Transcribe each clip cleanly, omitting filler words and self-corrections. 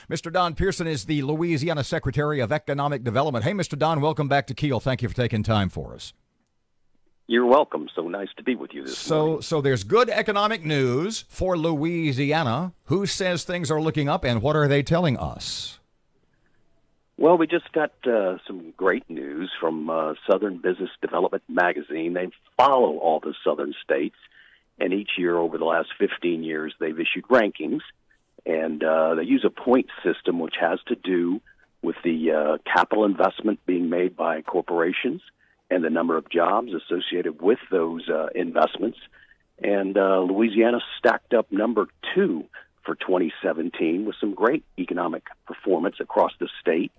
Mr. Don Pierson is the Louisiana Secretary of Economic Development. Hey, Mr. Don, welcome back to KEEL. Thank you for taking time for us. You're welcome. So nice to be with you this morning. So there's good economic news for Louisiana. Who says things are looking up, and what are they telling us? Well, we just got some great news from Southern Business Development Magazine. They follow all the southern states, and each year over the last 15 years, they've issued rankings, and they use a point system, which has to do with the capital investment being made by corporations and the number of jobs associated with those investments. And Louisiana stacked up number 2 for 2017 with some great economic performance across the state,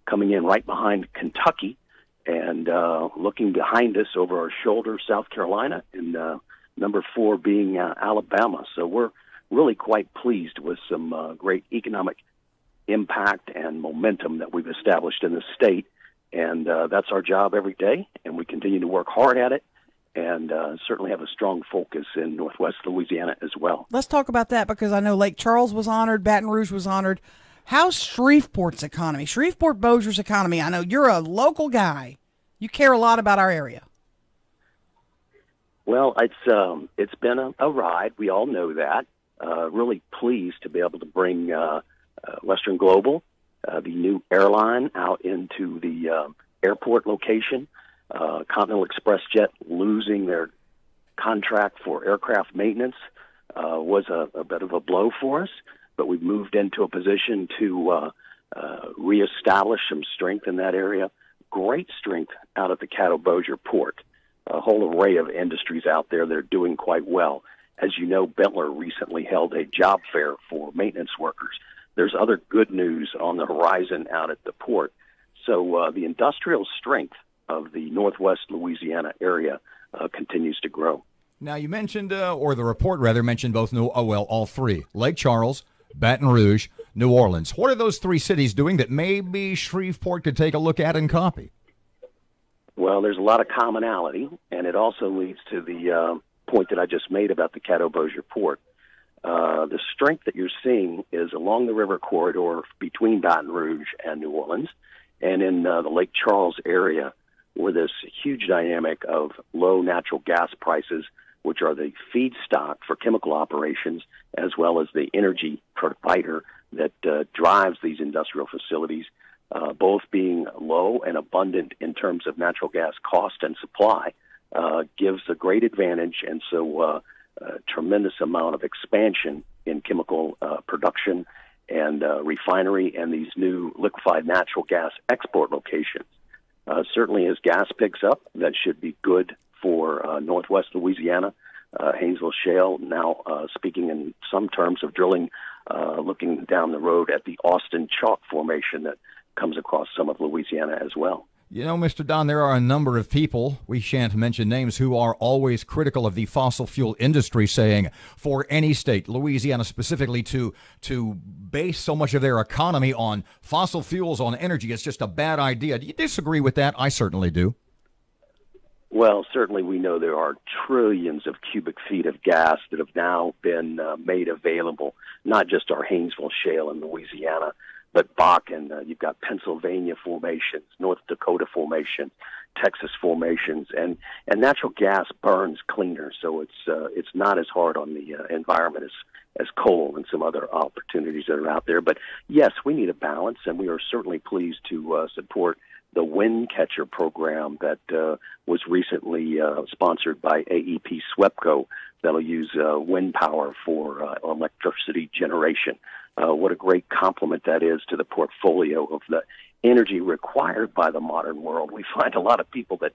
coming in right behind Kentucky, and looking behind us over our shoulder, South Carolina, and number 4 being Alabama. So we're really quite pleased with some great economic impact and momentum that we've established in the state. And that's our job every day, and we continue to work hard at it, and certainly have a strong focus in Northwest Louisiana as well. Let's talk about that, because I know Lake Charles was honored, Baton Rouge was honored. How's Shreveport's economy, Shreveport-Bossier's economy? I know you're a local guy. You care a lot about our area. Well, it's been a ride. We all know that. Really pleased to be able to bring Western Global, the new airline, out into the airport location. Continental Express Jet losing their contract for aircraft maintenance was a bit of a blow for us. But we've moved into a position to reestablish some strength in that area. Great strength out at the Caddo-Bossier port. A whole array of industries out there that are doing quite well. As you know, Bentler recently held a job fair for maintenance workers. There's other good news on the horizon out at the port. So the industrial strength of the Northwest Louisiana area continues to grow. Now, you mentioned, or the report rather mentioned all 3, Lake Charles, Baton Rouge, New Orleans. What are those 3 cities doing that maybe Shreveport could take a look at and copy? Well, there's a lot of commonality, and it also leads to the point that I just made about the Caddo-Bossier port. The strength that you're seeing is along the river corridor between Baton Rouge and New Orleans, and in the Lake Charles area, where this huge dynamic of low natural gas prices, which are the feedstock for chemical operations, as well as the energy provider that drives these industrial facilities, both being low and abundant in terms of natural gas cost and supply, gives a great advantage. And so a tremendous amount of expansion in chemical production and refinery and these new liquefied natural gas export locations. Certainly as gas picks up, that should be good for Northwest Louisiana. Haynesville Shale now speaking in some terms of drilling, looking down the road at the Austin Chalk Formation that comes across some of Louisiana as well. You know, Mr. Don, there are a number of people, we shan't mention names, who are always critical of the fossil fuel industry, saying for any state, Louisiana specifically, to base so much of their economy on fossil fuels, on energy, it's just a bad idea. Do you disagree with that? I certainly do. Well, certainly we know there are trillions of cubic feet of gas that have now been made available, not just our Haynesville Shale in Louisiana, but Bakken. You've got Pennsylvania formations, North Dakota formations, Texas formations, and natural gas burns cleaner, so it's not as hard on the environment as coal and some other opportunities that are out there. But yes, we need a balance, and we are certainly pleased to support the Wind Catcher program that was recently sponsored by AEP SWEPCO that'll use wind power for electricity generation. What a great complement that is to the portfolio of the energy required by the modern world. We find a lot of people that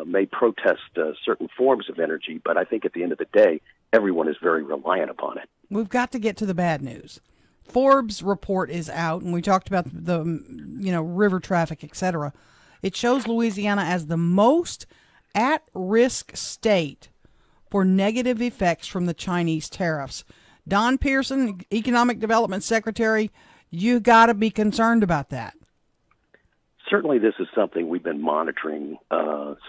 may protest certain forms of energy, but I think at the end of the day, everyone is very reliant upon it. We've got to get to the bad news. Forbes report is out, and we talked about the river traffic, etc. It shows Louisiana as the most at-risk state for negative effects from the Chinese tariffs. Don Pierson, Economic Development Secretary, you got to be concerned about that. Certainly this is something we've been monitoring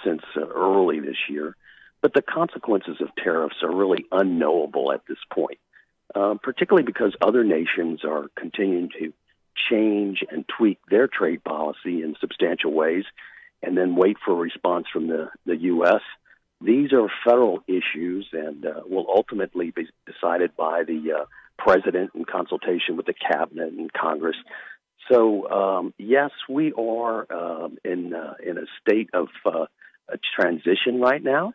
since early this year, but the consequences of tariffs are really unknowable at this point. Particularly because other nations are continuing to change and tweak their trade policy in substantial ways and then wait for a response from the U.S. These are federal issues and will ultimately be decided by the president in consultation with the cabinet and Congress. So, yes, we are in a state of a transition right now.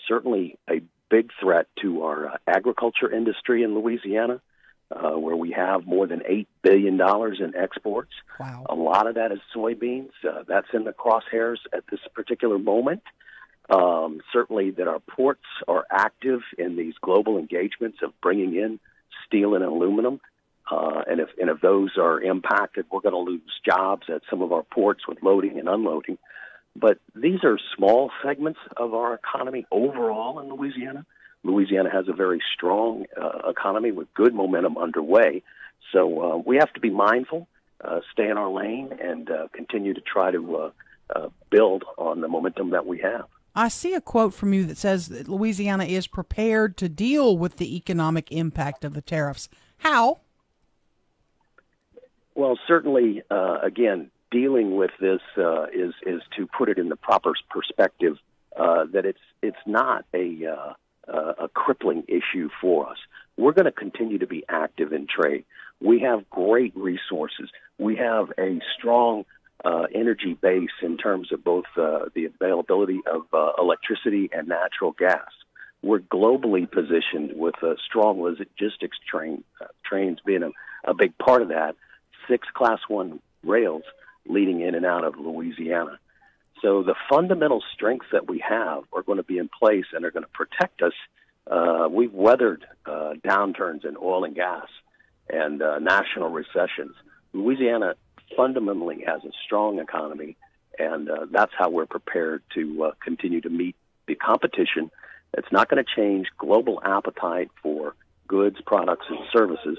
Certainly a big threat to our agriculture industry in Louisiana, where we have more than $8 billion in exports. Wow. A lot of that is soybeans. That's in the crosshairs at this particular moment. Certainly that our ports are active in these global engagements of bringing in steel and aluminum. And if those are impacted, we're going to lose jobs at some of our ports with loading and unloading. But these are small segments of our economy overall in Louisiana. Louisiana has a very strong economy with good momentum underway. So we have to be mindful, stay in our lane, and continue to try to build on the momentum that we have. I see a quote from you that says that Louisiana is prepared to deal with the economic impact of the tariffs. How? Well, certainly, again, dealing with this is to put it in the proper perspective that it's not a crippling issue for us. We're going to continue to be active in trade. We have great resources. We have a strong energy base in terms of both the availability of electricity and natural gas. We're globally positioned with strong logistics trains being a big part of that. 6 Class 1 rails leading in and out of Louisiana. So the fundamental strengths that we have are going to be in place and are going to protect us. We've weathered downturns in oil and gas and national recessions. Louisiana fundamentally has a strong economy, and that's how we're prepared to continue to meet the competition. It's not going to change global appetite for goods, products, and services,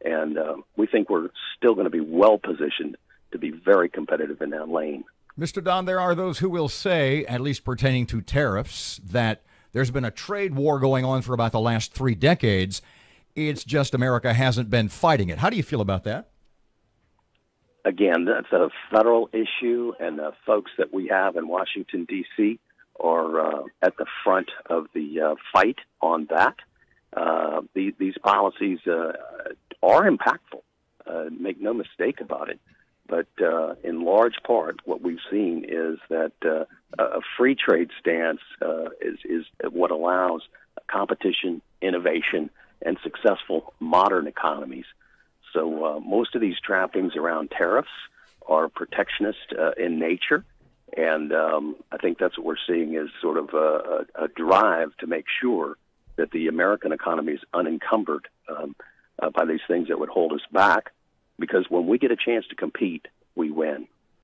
and we think we're still going to be well-positioned to be very competitive in that lane. Mr. Don, there are those who will say, at least pertaining to tariffs, that there's been a trade war going on for about the last 3 decades. It's just America hasn't been fighting it. How do you feel about that? Again, that's a federal issue, and the folks that we have in Washington, D.C. are at the front of the fight on that. These policies are impactful, make no mistake about it. But in large part, what we've seen is that a free trade stance is what allows competition, innovation, and successful modern economies. So most of these trappings around tariffs are protectionist in nature, and I think that's what we're seeing is sort of a drive to make sure that the American economy is unencumbered by these things that would hold us back, because when we get a chance to compete, we win.